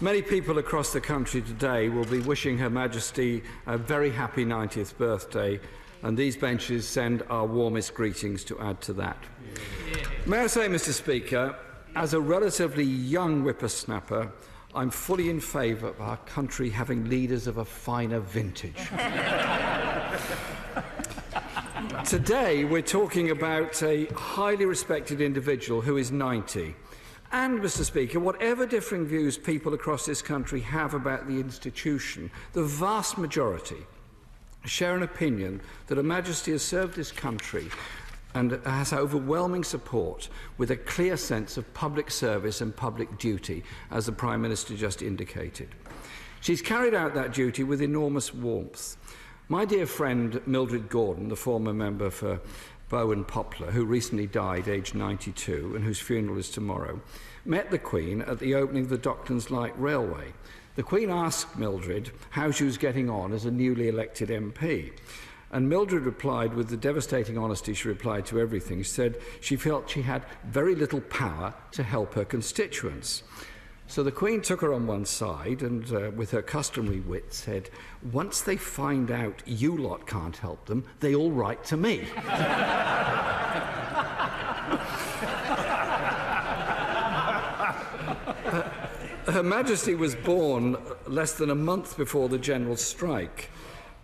Many people across the country today will be wishing Her Majesty a very happy 90th birthday, and these benches send our warmest greetings to add to that. May I say, Mr. Speaker, as a relatively young whippersnapper, I'm fully in favour of our country having leaders of a finer vintage. Today, we're talking about a highly respected individual who is 90. And, Mr. Speaker, whatever differing views people across this country have about the institution, the vast majority share an opinion that Her Majesty has served this country and has overwhelming support with a clear sense of public service and public duty, as the Prime Minister just indicated. She's carried out that duty with enormous warmth. My dear friend Mildred Gordon, the former member for Bow and Poplar, who recently died aged 92 and whose funeral is tomorrow, met the Queen at the opening of the Docklands Light Railway. The Queen asked Mildred how she was getting on as a newly elected MP. And Mildred replied with the devastating honesty she replied to everything. She said she felt she had very little power to help her constituents. So the Queen took her on one side and, with her customary wit, said, "Once they find out you lot can't help them, they all write to me." Her Majesty was born less than a month before the general strike,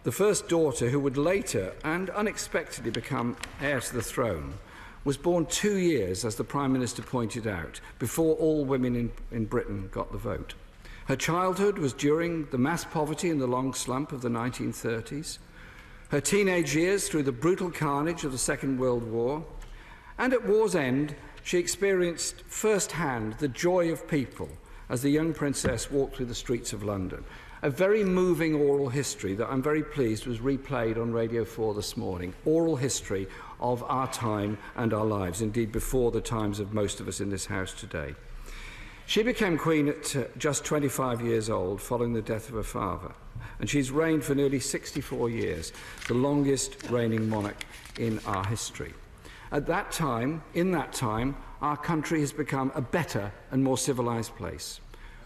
the first daughter who would later and unexpectedly become heir to the throne. Was born 2 years, as the Prime Minister pointed out, before all women in Britain got the vote. Her childhood was during the mass poverty and the long slump of the 1930s, her teenage years through the brutal carnage of the Second World War, and at war's end, she experienced firsthand the joy of people as the young princess walked through the streets of London. A very moving oral history that I'm very pleased was replayed on Radio 4 this morning. Oral history of our time and our lives, indeed before the times of most of us in this House today. She became Queen at just 25 years old following the death of her father, and she's reigned for nearly 64 years, the longest reigning monarch in our history. At that time, in that time, our country has become a better and more civilised place.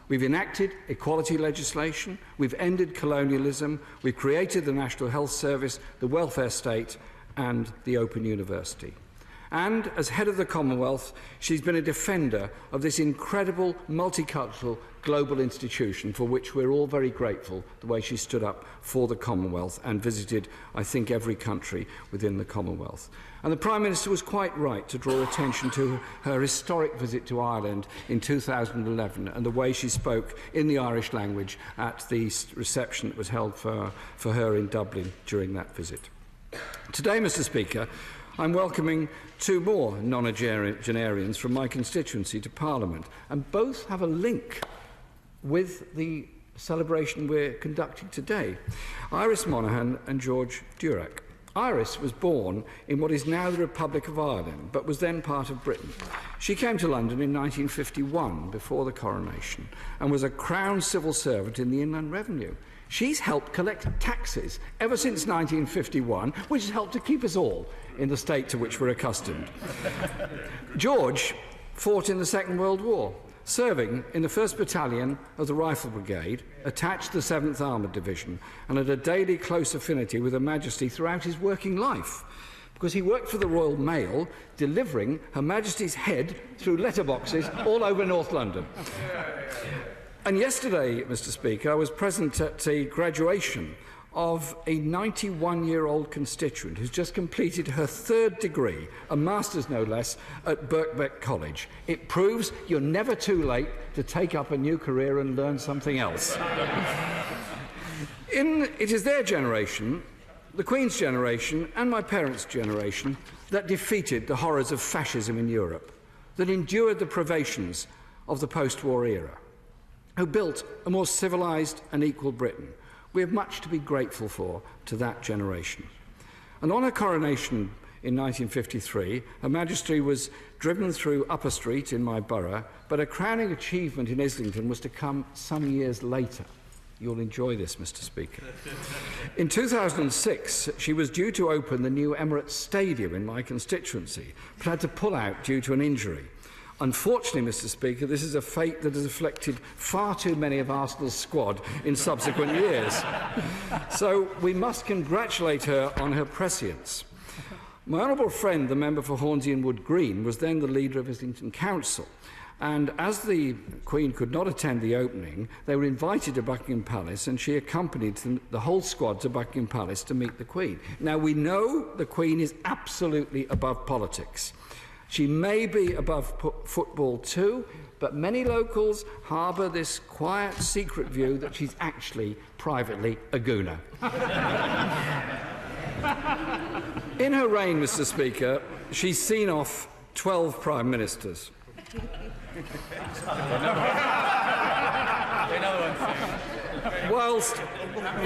We've enacted equality legislation, we've ended colonialism, we've created the National Health Service, the welfare state and the Open University. And as head of the Commonwealth, she's been a defender of this incredible multicultural global institution for which we're all very grateful, the way she stood up for the Commonwealth and visited, I think, every country within the Commonwealth. And the Prime Minister was quite right to draw attention to her historic visit to Ireland in 2011 and the way she spoke in the Irish language at the reception that was held for her in Dublin during that visit. Today, Mr. Speaker, I'm welcoming two more nonagenarians from my constituency to Parliament, and both have a link with the celebration we're conducting today. Iris Monaghan and George Durack. Iris was born in what is now the Republic of Ireland, but was then part of Britain. She came to London in 1951, before the coronation, and was a Crown civil servant in the Inland Revenue. She's helped collect taxes ever since 1951, which has helped to keep us all in the state to which we're accustomed. George fought in the Second World War, serving in the 1st Battalion of the Rifle Brigade, attached to the 7th Armoured Division, and had a daily close affinity with Her Majesty throughout his working life, because he worked for the Royal Mail, delivering Her Majesty's head through letterboxes all over North London. And yesterday, Mr. Speaker, I was present at the graduation of a 91-year-old constituent who's just completed her 3rd degree, a master's no less, at Birkbeck College. It proves you're never too late to take up a new career and learn something else. It is their generation, the Queen's generation and my parents' generation, that defeated the horrors of fascism in Europe, that endured the privations of the post-war era, who built a more civilised and equal Britain. We have much to be grateful for to that generation. And on her coronation in 1953, Her Majesty was driven through Upper Street in my borough, but her crowning achievement in Islington was to come some years later. You'll enjoy this, Mr. Speaker. In 2006, she was due to open the new Emirates Stadium in my constituency, but had to pull out due to an injury. Unfortunately, Mr. Speaker, this is a fate that has afflicted far too many of Arsenal's squad in subsequent years. So we must congratulate her on her prescience. My honourable friend, the member for Hornsey and Wood Green, was then the leader of Islington Council. And as the Queen could not attend the opening, they were invited to Buckingham Palace, and she accompanied the whole squad to Buckingham Palace to meet the Queen. Now, we know the Queen is absolutely above politics. She may be above football too, but many locals harbour this quiet, secret view that she's actually privately a gooner. In her reign, Mr. Speaker, she's seen off 12 Prime Ministers. Whilst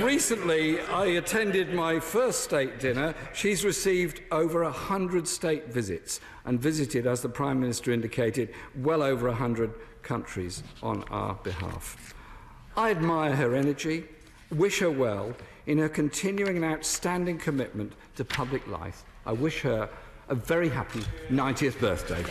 recently I attended my first state dinner, she's received over 100 state visits and visited, as the Prime Minister indicated, well over 100 countries on our behalf. I admire her energy, wish her well in her continuing and outstanding commitment to public life. I wish her a very happy 90th birthday.